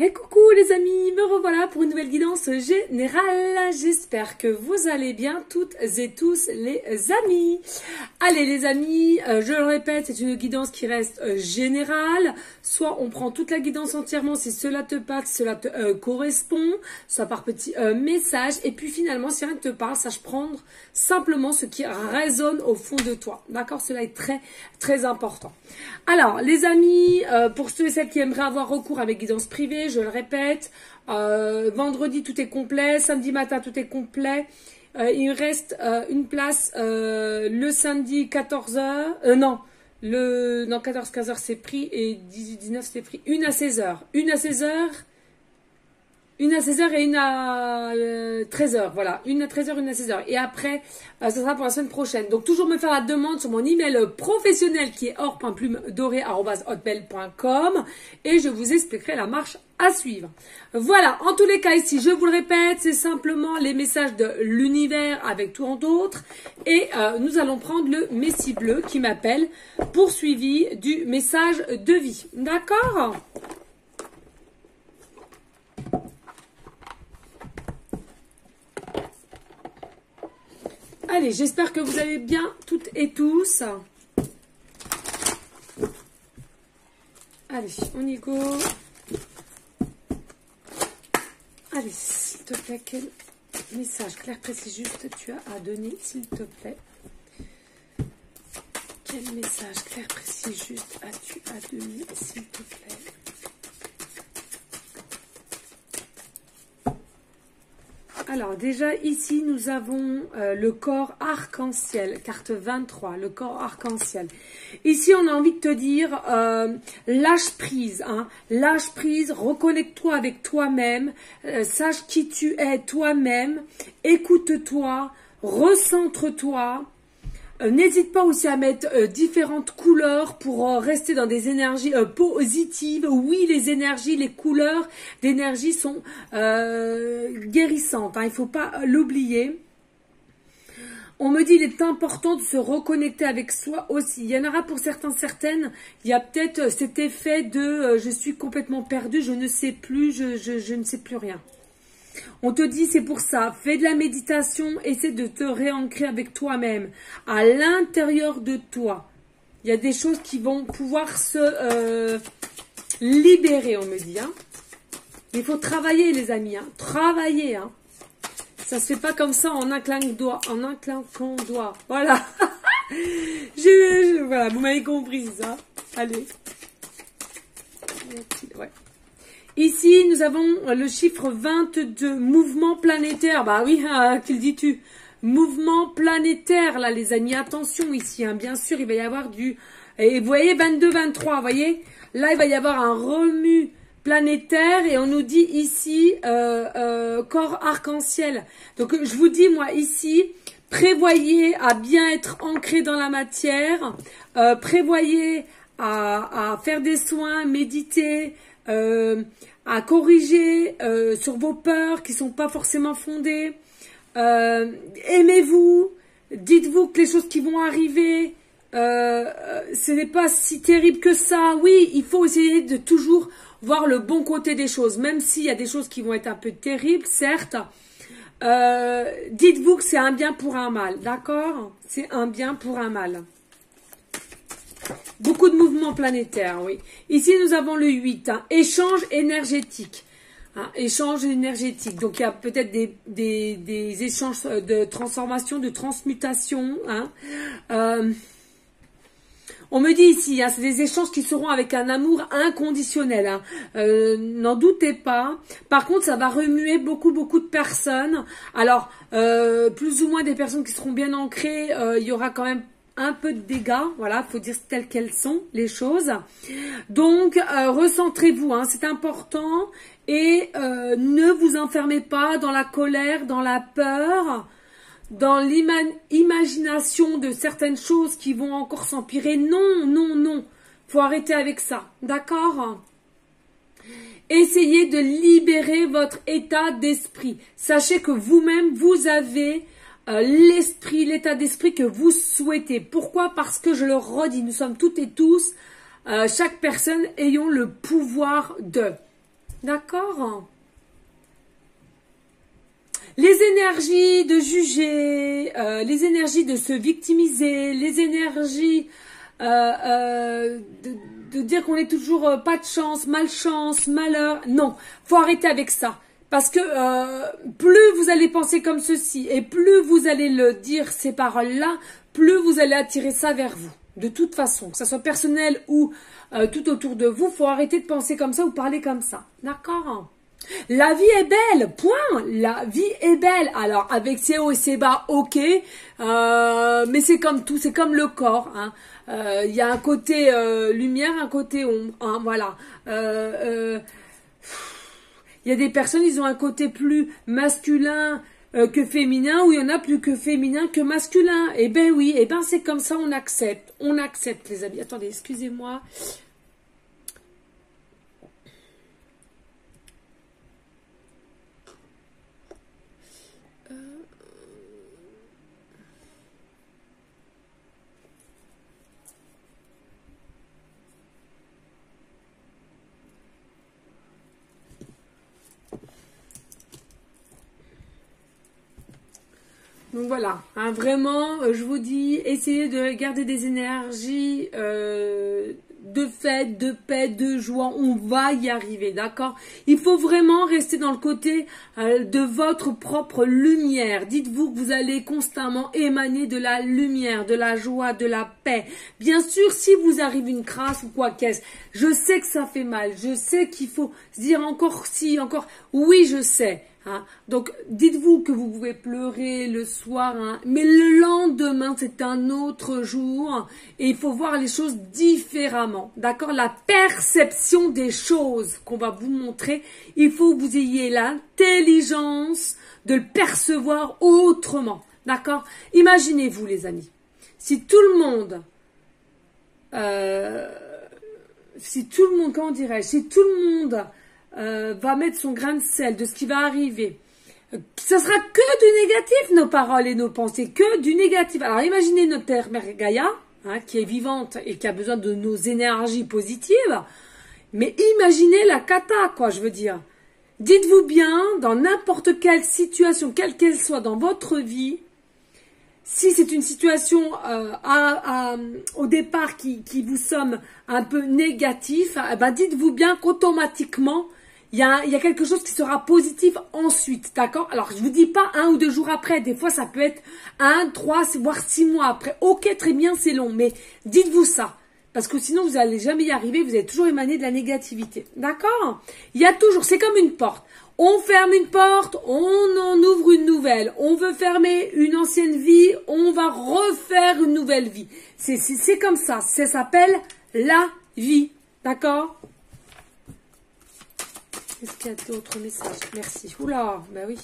Et coucou les amis, me revoilà pour une nouvelle guidance générale. J'espère que vous allez bien toutes et tous les amis. Allez les amis, je le répète, c'est une guidance qui reste générale. Soit on prend toute la guidance entièrement si cela te parle, si cela te correspond, soit par petits messages. Et puis finalement, si rien ne te parle, sache prendre simplement ce qui résonne au fond de toi. D'accord? Cela est très très important. Alors les amis, pour ceux et celles qui aimeraient avoir recours à mes guidances privées, je le répète, vendredi tout est complet, samedi matin tout est complet. Il reste une place le samedi 14h, non, 14-15h c'est pris et 18-19 c'est pris. Une à 16h, une à 16h, une à 16h et une à 13h, voilà. Une à 13h, une à 16h. Et après, ce sera pour la semaine prochaine. Donc, toujours me faire la demande sur mon email professionnel qui est or.plumedorée@hotmail.com et je vous expliquerai la marche à suivre. Voilà. En tous les cas, ici, je vous le répète, c'est simplement les messages de l'univers avec tout en d'autres. Et nous allons prendre le Messie bleu qui m'appelle poursuivi du message de vie. D'accord ? Allez, j'espère que vous allez bien toutes et tous. Allez, on y go. Allez, s'il te plaît, quel message clair, précis, juste tu as à donner, s'il te plaît. Quel message clair, précis, juste as-tu à donner, s'il te plaît. Alors déjà ici nous avons le corps arc-en-ciel, carte 23, le corps arc-en-ciel. Ici on a envie de te dire lâche prise, hein, lâche prise, reconnecte-toi avec toi-même, sache qui tu es toi-même, écoute-toi, recentre-toi. N'hésite pas aussi à mettre différentes couleurs pour rester dans des énergies positives. Oui, les énergies, les couleurs d'énergie sont guérissantes. Hein, il ne faut pas l'oublier. On me dit qu'il est important de se reconnecter avec soi aussi. Il y en aura pour certains, certaines. Il y a peut-être cet effet de je suis complètement perdu, je ne sais plus, je ne sais plus rien. On te dit, c'est pour ça, fais de la méditation, essaie de te réancrer avec toi-même, à l'intérieur de toi. Il y a des choses qui vont pouvoir se libérer, on me dit. Hein. Il faut travailler, les amis, hein. Travailler. Hein. Ça se fait pas comme ça en un claquant doigt, Voilà. Voilà, vous m'avez compris, ça. Allez. Ouais. Ici, nous avons le chiffre 22, mouvement planétaire. Bah oui, qu'il dis-tu? Mouvement planétaire, là, les amis. Attention ici, hein. Bien sûr, il va y avoir du... Et vous voyez, 22-23, vous voyez? Là, il va y avoir un remue planétaire et on nous dit ici, corps arc-en-ciel. Donc, je vous dis, moi, ici, prévoyez à bien être ancré dans la matière. Prévoyez à faire des soins, méditer, à corriger sur vos peurs qui sont pas forcément fondées. Aimez-vous, dites-vous que les choses qui vont arriver, ce n'est pas si terrible que ça. Oui, il faut essayer de toujours voir le bon côté des choses, même s'il y a des choses qui vont être un peu terribles, certes. Dites-vous que c'est un bien pour un mal, d'accord? C'est un bien pour un mal. Beaucoup de mouvements planétaires, oui. Ici, nous avons le 8, hein, échange énergétique. Hein, échange énergétique. Donc, il y a peut-être des échanges de transformation, de transmutation. Hein. On me dit ici, hein, c'est des échanges qui seront avec un amour inconditionnel. Hein. N'en doutez pas. Par contre, ça va remuer beaucoup de personnes. Alors, plus ou moins des personnes qui seront bien ancrées, il y aura quand même un peu de dégâts, voilà, faut dire telles qu'elles sont les choses. Donc, recentrez-vous, hein, c'est important et ne vous enfermez pas dans la colère, dans la peur, dans l'imagination de certaines choses qui vont encore s'empirer. Non, non, non, faut arrêter avec ça, d'accord? Essayez de libérer votre état d'esprit. Sachez que vous-même, vous avez l'esprit, l'état d'esprit que vous souhaitez. Pourquoi? Parce que je le redis, nous sommes toutes et tous, chaque personne ayant le pouvoir de. D'accord? Les énergies de juger, les énergies de se victimiser, les énergies de dire qu'on est toujours pas de chance, malchance, malheur. Non, faut arrêter avec ça. Parce que plus vous allez penser comme ceci et plus vous allez le dire ces paroles-là, plus vous allez attirer ça vers vous. De toute façon, que ça soit personnel ou tout autour de vous, faut arrêter de penser comme ça ou parler comme ça. D'accord? La vie est belle, point. La vie est belle. Alors, avec ses hauts et ses bas, ok. Mais c'est comme tout, c'est comme le corps. Hein. Y a un côté lumière, un côté ombre. Hein, voilà. Il y a des personnes, ils ont un côté plus masculin que féminin, ou il y en a plus que féminin que masculin. Eh ben oui, eh ben c'est comme ça, on accepte. On accepte, les amis. Attendez, excusez-moi. Donc voilà, hein, vraiment, je vous dis, essayez de garder des énergies de fête, de paix, de joie. On va y arriver, d'accord? Il faut vraiment rester dans le côté de votre propre lumière. Dites-vous que vous allez constamment émaner de la lumière, de la joie, de la paix. Bien sûr, si vous arrive une crasse ou quoi qu'est-ce, je sais que ça fait mal. Je sais qu'il faut se dire encore si, encore... Oui, je sais. Hein. Donc, dites-vous que vous pouvez pleurer le soir, hein, mais le lendemain, c'est un autre jour et il faut voir les choses différemment. D'accord? La perception des choses qu'on va vous montrer, il faut que vous ayez l'intelligence de le percevoir autrement. D'accord? Imaginez-vous, les amis, si tout le monde, comment dirais-je, si tout le monde va mettre son grain de sel de ce qui va arriver. Ce sera que du négatif, nos paroles et nos pensées, que du négatif. Alors imaginez notre Terre Mère Gaïa, hein, qui est vivante et qui a besoin de nos énergies positives, mais imaginez la cata, quoi, je veux dire. Dites-vous bien, dans n'importe quelle situation, quelle qu'elle soit dans votre vie, si c'est une situation au départ qui vous semble un peu négatif, ben dites-vous bien qu'automatiquement, il y a quelque chose qui sera positif ensuite, d'accord? Alors, je vous dis pas 1 ou 2 jours après, des fois ça peut être 1, 3, voire 6 mois après. Ok, très bien, c'est long, mais dites-vous ça. Parce que sinon, vous n'allez jamais y arriver, vous allez toujours émaner de la négativité, d'accord? Il y a toujours, c'est comme une porte. On ferme une porte, on en ouvre une nouvelle. On veut fermer une ancienne vie, on va refaire une nouvelle vie. C'est comme ça, ça s'appelle la vie, d'accord? Est-ce qu'il y a d'autres messages? Merci. Oula, ben oui.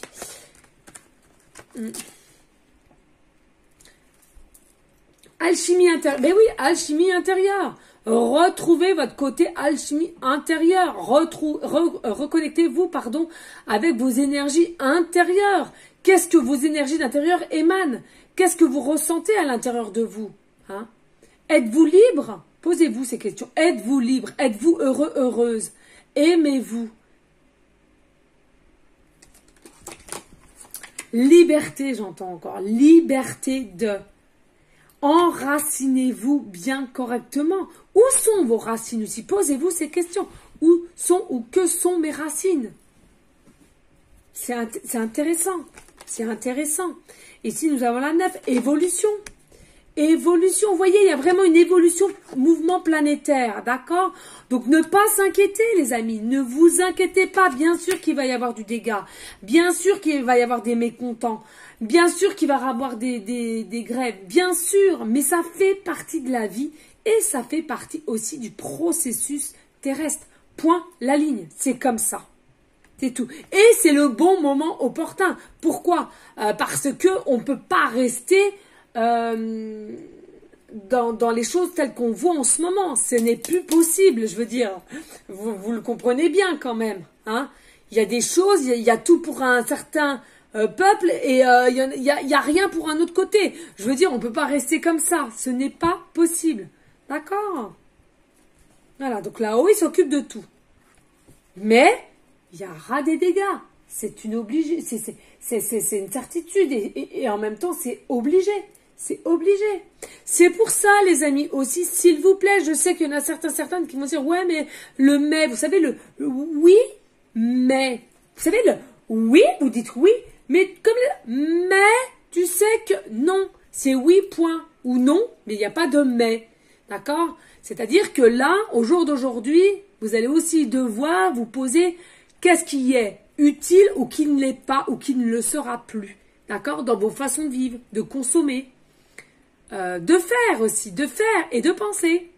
Alchimie intérieure. Ben oui, alchimie intérieure. Retrouvez votre côté alchimie intérieure. Reconnectez-vous, pardon, avec vos énergies intérieures. Qu'est-ce que vos énergies d'intérieur émanent? Qu'est-ce que vous ressentez à l'intérieur de vous? Hein? Êtes-vous libre? Posez-vous ces questions. Êtes-vous libre? Êtes-vous heureux, heureuse? Aimez-vous? Liberté, j'entends encore. Liberté de... Enracinez-vous bien correctement. Où sont vos racines aussi? Posez-vous ces questions. Où sont ou que sont mes racines? C'est intéressant. C'est intéressant. Ici, nous avons la 9. Évolution. Évolution. Vous voyez, il y a vraiment une évolution, mouvement planétaire. D'accord? Donc, ne pas s'inquiéter, les amis. Ne vous inquiétez pas. Bien sûr qu'il va y avoir du dégât. Bien sûr qu'il va y avoir des mécontents. Bien sûr qu'il va y avoir des grèves. Bien sûr. Mais ça fait partie de la vie. Et ça fait partie aussi du processus terrestre. Point, la ligne. C'est comme ça. C'est tout. Et c'est le bon moment opportun. Pourquoi? Parce que on ne peut pas rester dans les choses telles qu'on voit en ce moment. Ce n'est plus possible, je veux dire. Vous le comprenez bien quand même. Hein? Il y a des choses, il y a tout pour un certain peuple et il y a rien pour un autre côté. Je veux dire, on ne peut pas rester comme ça. Ce n'est pas possible. D'accord? Voilà, donc là-haut, il s'occupe de tout. Mais il y aura des dégâts. C'est une obligée, c'est une certitude et en même temps c'est obligé. C'est obligé. C'est pour ça, les amis, aussi, s'il vous plaît, je sais qu'il y en a certaines qui vont dire, ouais, mais le mais, vous savez, le oui, mais. Vous savez, le oui, vous dites oui, mais comme le mais, tu sais que non, c'est oui, point, ou non, mais il n'y a pas de mais. D'accord? C'est-à-dire que là, au jour d'aujourd'hui, vous allez aussi devoir vous poser qu'est-ce qui est utile ou qui ne l'est pas ou qui ne le sera plus. D'accord? Dans vos façons de vivre, de consommer. De faire aussi, de faire et de penser.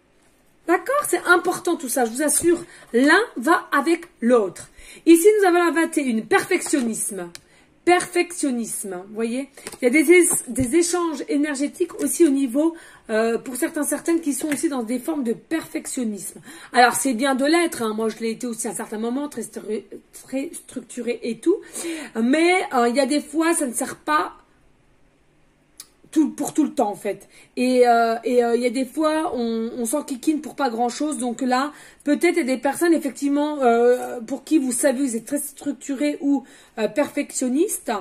D'accord? C'est important tout ça, je vous assure. L'un va avec l'autre. Ici, nous avons la 21, perfectionnisme. Perfectionnisme, vous voyez? Il y a des échanges énergétiques aussi au niveau, pour certaines qui sont aussi dans des formes de perfectionnisme. Alors, c'est bien de l'être, hein. Moi je l'ai été aussi à un certain moment, très structuré et tout. Mais il y a des fois, ça ne sert pas pour tout le temps en fait. Et il y a des fois on s'enquiquine pour pas grand chose. Donc là, peut-être il y a des personnes effectivement pour qui vous savez vous êtes très structuré ou perfectionniste.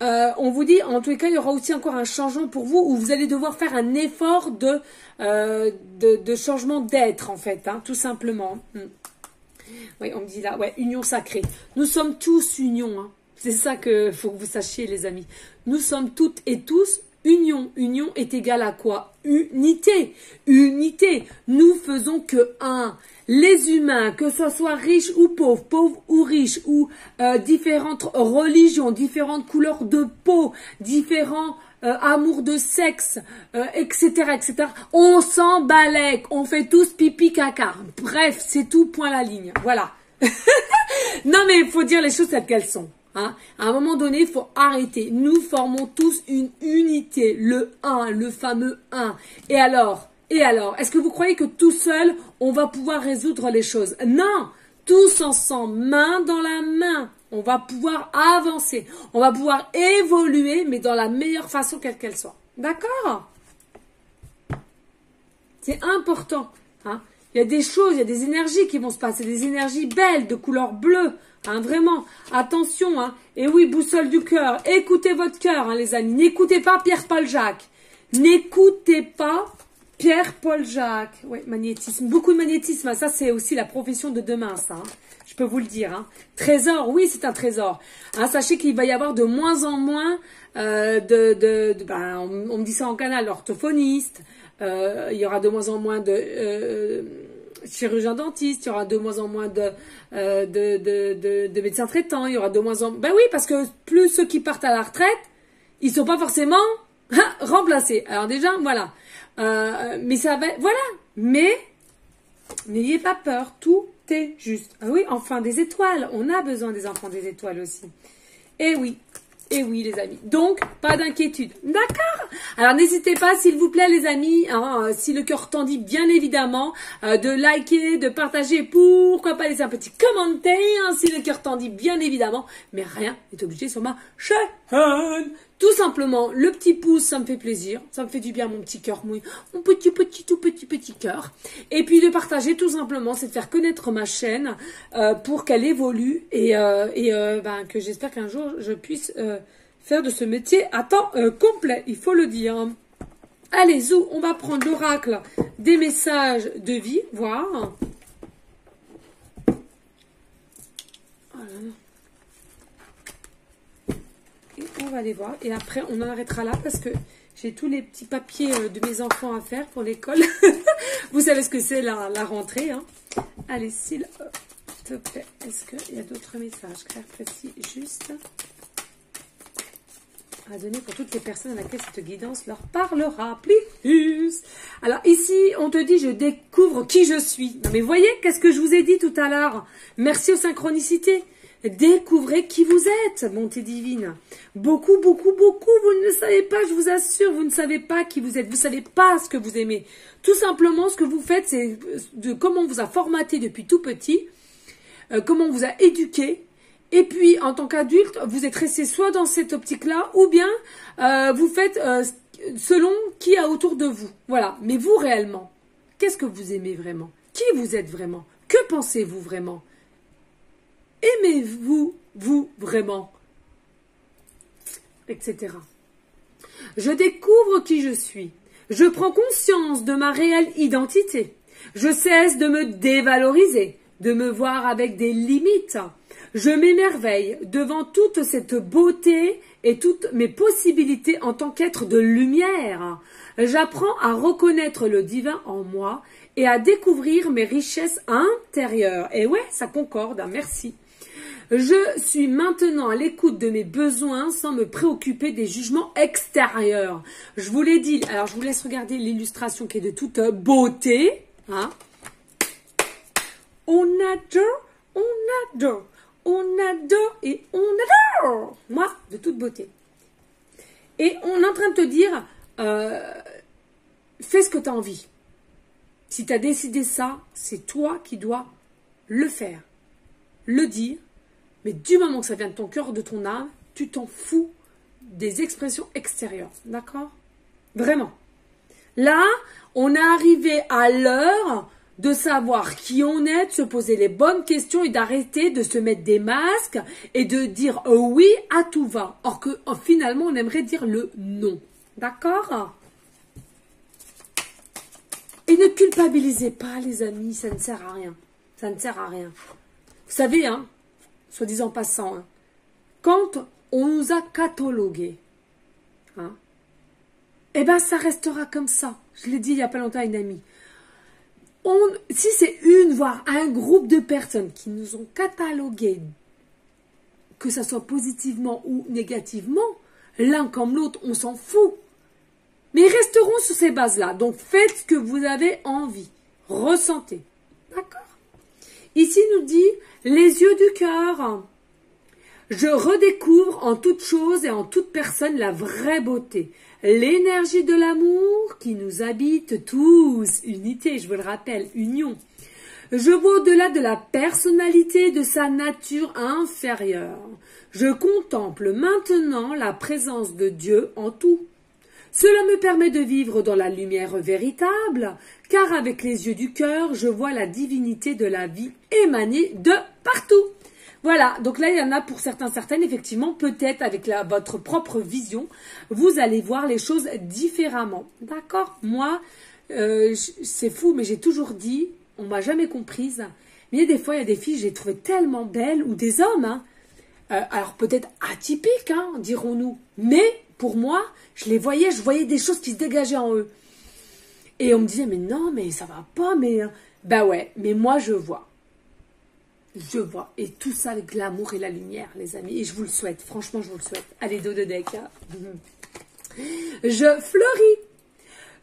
On vous dit en tous les cas il y aura aussi encore un changement pour vous où vous allez devoir faire un effort de changement d'être en fait, hein, tout simplement. Oui, on me dit là, ouais, union sacrée. Nous sommes tous union, hein. C'est ça que faut que vous sachiez les amis. Nous sommes toutes et tous union. Union est égal à quoi? Unité. Unité. Nous faisons que un. Les humains, que ce soit riches ou pauvres, pauvres ou riches, ou différentes religions, différentes couleurs de peau, différents amours de sexe, etc., etc. On s'en balèque. On fait tous pipi caca. Bref, c'est tout, point la ligne. Voilà. Non mais il faut dire les choses telles qu'elles sont. Hein. À un moment donné, il faut arrêter. Nous formons tous une unité, le un, le fameux un. Et alors, est-ce que vous croyez que tout seul, on va pouvoir résoudre les choses? Non, tous ensemble, main dans la main, on va pouvoir avancer. On va pouvoir évoluer, mais dans la meilleure façon quelle qu'elle soit. D'accord? C'est important. Hein. Il y a des choses, il y a des énergies qui vont se passer, des énergies belles, de couleur bleue. Hein, vraiment, attention, hein. Et oui, boussole du cœur, écoutez votre cœur, hein, les amis. N'écoutez pas Pierre-Paul Jacques. N'écoutez pas Pierre-Paul Jacques. Ouais, magnétisme, beaucoup de magnétisme. Hein. Ça, c'est aussi la profession de demain, ça. Hein. Je peux vous le dire. Hein. Trésor, oui, c'est un trésor. Hein, sachez qu'il va y avoir de moins en moins on me dit ça en canal, orthophoniste. Il y aura de moins en moins de chirurgiens dentistes, il y aura de moins en moins de médecins traitants, il y aura de moins en moins... Ben oui, parce que plus ceux qui partent à la retraite, ils sont pas forcément remplacés. Alors déjà, voilà. Mais ça va... Voilà. Mais n'ayez pas peur, tout est juste. Ah oui, enfin des étoiles. On a besoin des enfants des étoiles aussi. Et oui. Et oui, les amis. Donc, pas d'inquiétude. D'accord? Alors, n'hésitez pas, s'il vous plaît, les amis, hein, si le cœur tendit, bien évidemment, de liker, de partager, pourquoi pas laisser un petit commentaire, hein, si le cœur tendit, bien évidemment. Mais rien n'est obligé sur ma chaîne. Tout simplement, le petit pouce, ça me fait plaisir. Ça me fait du bien, mon petit cœur mouille. Mon tout petit cœur. Et puis, de partager, tout simplement, c'est de faire connaître ma chaîne pour qu'elle évolue et que j'espère qu'un jour, je puisse faire de ce métier à temps complet. Il faut le dire. Allez, zou, on va prendre l'oracle des messages de vie, voir. On va aller voir et après on en arrêtera là parce que j'ai tous les petits papiers de mes enfants à faire pour l'école. Vous savez ce que c'est la rentrée. Hein. Allez, s'il te plaît, est-ce qu'il y a d'autres messages clairs, précis, juste à donner pour toutes les personnes à laquelle cette guidance leur parlera? Plus. Alors ici, on te dit, je découvre qui je suis. Non mais voyez, qu'est-ce que je vous ai dit tout à l'heure? Merci aux synchronicités. Découvrez qui vous êtes, bonté divine. Beaucoup, vous ne le savez pas, je vous assure, vous ne savez pas qui vous êtes, vous ne savez pas ce que vous aimez. Tout simplement, ce que vous faites, c'est de comment on vous a formaté depuis tout petit, comment on vous a éduqué, et puis en tant qu'adulte, vous êtes resté soit dans cette optique-là, ou bien vous faites selon qui est autour de vous. Voilà, mais vous réellement, qu'est-ce que vous aimez vraiment? Qui vous êtes vraiment? Que pensez-vous vraiment? Aimez-vous, vous, vraiment, etc. Je découvre qui je suis. Je prends conscience de ma réelle identité. Je cesse de me dévaloriser, de me voir avec des limites. Je m'émerveille devant toute cette beauté et toutes mes possibilités en tant qu'être de lumière. J'apprends à reconnaître le divin en moi et à découvrir mes richesses intérieures. Et ouais, ça concorde, hein, merci. Je suis maintenant à l'écoute de mes besoins sans me préoccuper des jugements extérieurs. Je vous l'ai dit, alors je vous laisse regarder l'illustration qui est de toute beauté. Hein. On adore, on adore, on adore et on adore. Moi, de toute beauté. Et on est en train de te dire, fais ce que tu as envie. Si tu as décidé ça, c'est toi qui dois le faire, le dire. Mais du moment que ça vient de ton cœur, de ton âme, tu t'en fous des expressions extérieures. D'accord? Vraiment. Là, on est arrivé à l'heure de savoir qui on est, de se poser les bonnes questions et d'arrêter de se mettre des masques et de dire oui à tout va. Or que finalement, on aimerait dire le non. D'accord? Et ne culpabilisez pas, les amis, ça ne sert à rien. Ça ne sert à rien. Vous savez, hein, soit disant passant, hein, quand on nous a catalogués, hein, eh ben ça restera comme ça. Je l'ai dit il n'y a pas longtemps à une amie. Si c'est une, voire un groupe de personnes qui nous ont catalogués, que ça soit positivement ou négativement, l'un comme l'autre, on s'en fout. Mais ils resteront sur ces bases-là. Donc faites ce que vous avez envie. Ressentez. D'accord? Ici, il nous dit les yeux du cœur. Je redécouvre en toute chose et en toute personne la vraie beauté. L'énergie de l'amour qui nous habite tous. Unité, je vous le rappelle, union. Je vois au-delà de la personnalité de sa nature inférieure. Je contemple maintenant la présence de Dieu en tout. Cela me permet de vivre dans la lumière véritable, car avec les yeux du cœur, je vois la divinité de la vie émaner de partout. Voilà, donc là, il y en a pour certaines, effectivement, peut-être avec votre propre vision, vous allez voir les choses différemment. D'accord? Moi, c'est fou, mais j'ai toujours dit, on m'a jamais comprise, mais il y a des fois, il y a des filles, j'ai trouvé tellement belles, ou des hommes, hein, alors peut-être atypiques, hein, dirons-nous, mais pour moi, je voyais des choses qui se dégageaient en eux. Et on me disait, mais non, mais ça va pas, mais... Bah ouais, mais moi, je vois. Je vois. Et tout ça avec l'amour et la lumière, les amis. Et je vous le souhaite. Franchement, je vous le souhaite. Allez, dos de deck. Hein. Je fleuris.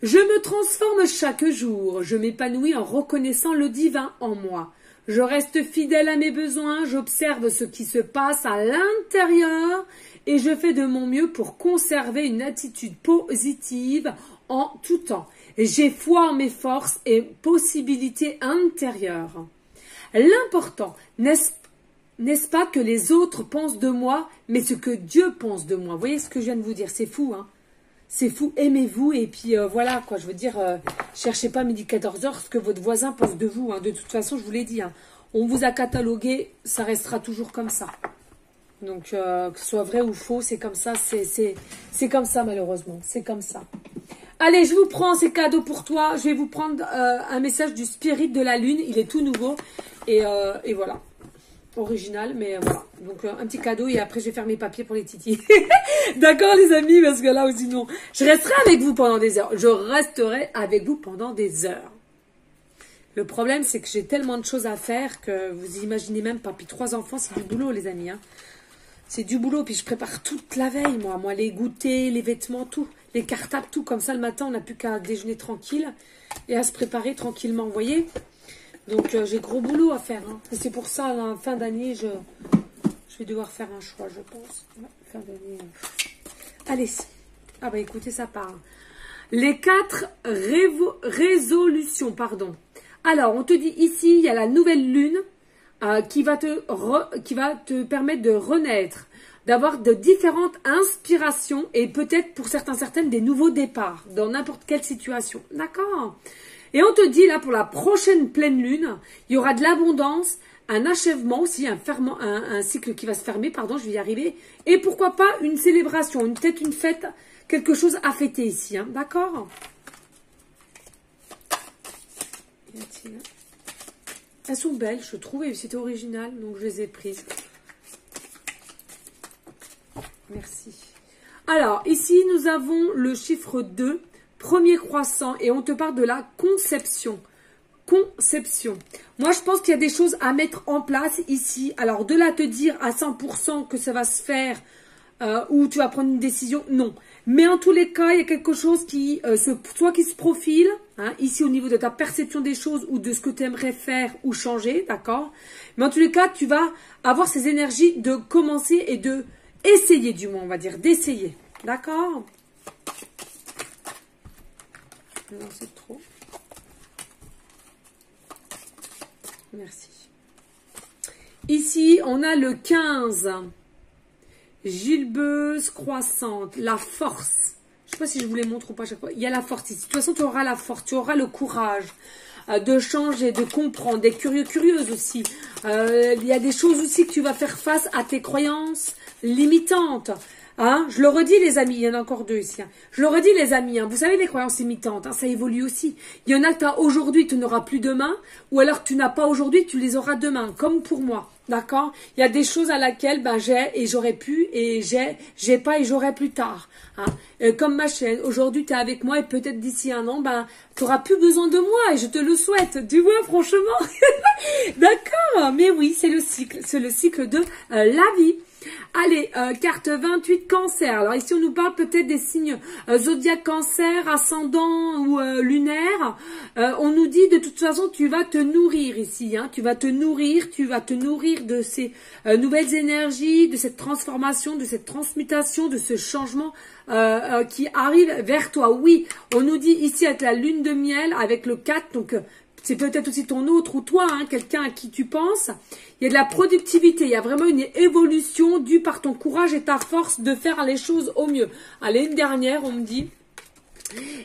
Je me transforme chaque jour. Je m'épanouis en reconnaissant le divin en moi. Je reste fidèle à mes besoins. J'observe ce qui se passe à l'intérieur. Et je fais de mon mieux pour conserver une attitude positive en tout temps. J'ai foi en mes forces et possibilités intérieures. L'important, n'est-ce pas que les autres pensent de moi, mais ce que Dieu pense de moi. Vous voyez ce que je viens de vous dire? C'est fou, hein? C'est fou, aimez-vous et puis voilà, quoi. Je veux dire, cherchez pas midi 14h ce que votre voisin pense de vous. Hein. De toute façon, je vous l'ai dit, hein, on vous a catalogué, ça restera toujours comme ça. Donc, que ce soit vrai ou faux, c'est comme ça, c'est comme ça malheureusement, c'est comme ça. Allez, je vous prends ces cadeaux pour toi. Je vais vous prendre un message du Spirit de la Lune. Il est tout nouveau. Et voilà. Original, mais voilà. Donc, un petit cadeau. Et après, je vais faire mes papiers pour les titis. D'accord, les amis? Parce que là, sinon, je resterai avec vous pendant des heures. Je resterai avec vous pendant des heures. Le problème, c'est que j'ai tellement de choses à faire que vous imaginez même pas. Puis 3 enfants, c'est du boulot, les amis. Hein. C'est du boulot. Puis je prépare toute la veille, moi. Moi, les goûters, les vêtements, tout. Les cartables, tout. Comme ça, le matin, on n'a plus qu'à déjeuner tranquille et à se préparer tranquillement, vous voyez. Donc, j'ai gros boulot à faire. Hein. Et c'est pour ça, à la fin d'année, je vais devoir faire un choix, je pense. Ouais, fin d'année. Allez. Ah bah, écoutez, ça part. Les 4 résolutions, pardon. Alors, on te dit ici, il y a la nouvelle lune qui va te permettre de renaître, d'avoir de différentes inspirations et peut-être pour certaines des nouveaux départs dans n'importe quelle situation. D'accord? Et on te dit là pour la prochaine pleine lune, il y aura de l'abondance, un achèvement aussi, un cycle qui va se fermer, pardon, je vais y arriver. Et pourquoi pas une célébration, peut-être une fête, quelque chose à fêter ici, hein, d'accord? Elles sont belles, je trouve, et c'était original, donc je les ai prises. Merci. Alors, ici, nous avons le chiffre 2, premier croissant, et on te parle de la conception. Conception. Moi, je pense qu'il y a des choses à mettre en place ici. Alors, de là te dire à 100% que ça va se faire ou tu vas prendre une décision, non. Mais en tous les cas, il y a quelque chose qui soit qui se profile, hein, ici au niveau de ta perception des choses ou de ce que tu aimerais faire ou changer, d'accord? Mais en tous les cas, tu vas avoir ces énergies de commencer et de essayer, du moins, on va dire, d'essayer, d'accord? Non, c'est trop. Merci. Ici, on a le 15. Gilbeuse croissante. La force. Je ne sais pas si je vous les montre ou pas à chaque fois. Il y a la force ici. De toute façon, tu auras la force. Tu auras le courage de changer, de comprendre. D'être curieux, curieuse aussi. Il y a des choses aussi que tu vas faire face à tes croyances limitantes. Hein, je le redis les amis, il y en a encore deux ici. Hein. Je le redis les amis, hein, vous savez les croyances limitantes, hein, ça évolue aussi. Il y en a que tu as aujourd'hui, tu n'auras plus demain, ou alors tu n'as pas aujourd'hui, tu les auras demain, comme pour moi. D'accord? Il y a des choses à laquelle ben, j'ai et j'aurais pu, et j'ai pas et j'aurai plus tard. Hein. Comme ma chaîne, aujourd'hui tu es avec moi et peut-être d'ici un an, ben, tu n'auras plus besoin de moi et je te le souhaite. Tu vois, franchement. D'accord? Mais oui, c'est le cycle de la vie. Allez, carte 28, cancer. Alors ici, on nous parle peut-être des signes zodiaque cancer, ascendant ou lunaire. On nous dit, de toute façon, tu vas te nourrir ici. Hein, tu vas te nourrir de ces nouvelles énergies, de cette transformation, de cette transmutation, de ce changement qui arrive vers toi. Oui, on nous dit ici avec la lune de miel, avec le 4, donc... c'est peut-être aussi ton autre ou toi, hein, quelqu'un à qui tu penses. Il y a de la productivité, il y a vraiment une évolution due par ton courage et ta force de faire les choses au mieux. Allez, une dernière, on me dit.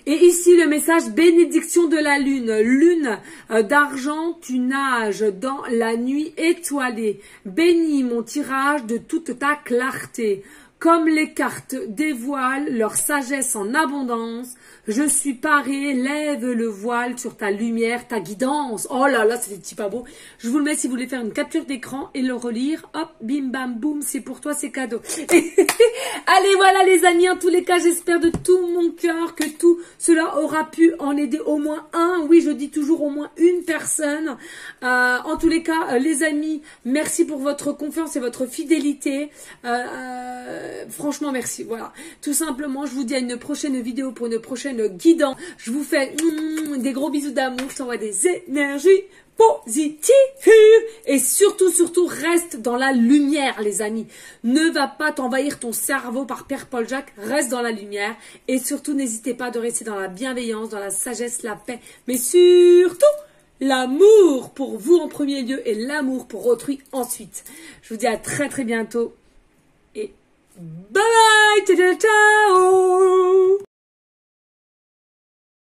Et ici, le message bénédiction de la lune. Lune d'argent, tu nages dans la nuit étoilée. Bénis mon tirage de toute ta clarté. Comme les cartes dévoilent leur sagesse en abondance, je suis paré, lève le voile sur ta lumière, ta guidance. Oh là là, c'est des petits pas beaux. Je vous le mets si vous voulez faire une capture d'écran et le relire. Hop, bim bam boum, c'est pour toi, c'est cadeau. Allez, voilà les amis, en tous les cas, j'espère de tout mon cœur que tout cela aura pu en aider au moins un. Oui, je dis toujours au moins une personne. En tous les cas, les amis, merci pour votre confiance et votre fidélité. Franchement, merci. Voilà. Tout simplement, je vous dis à une prochaine vidéo pour une prochaine guidance. Je vous fais des gros bisous d'amour. Je t'envoie des énergies positives. Et surtout, surtout, reste dans la lumière, les amis. Ne va pas t'envahir ton cerveau par Père Paul Jacques. Reste dans la lumière. Et surtout, n'hésitez pas de rester dans la bienveillance, dans la sagesse, la paix. Mais surtout, l'amour pour vous en premier lieu et l'amour pour autrui ensuite. Je vous dis à très très bientôt. Et bye bye, ciao, ciao.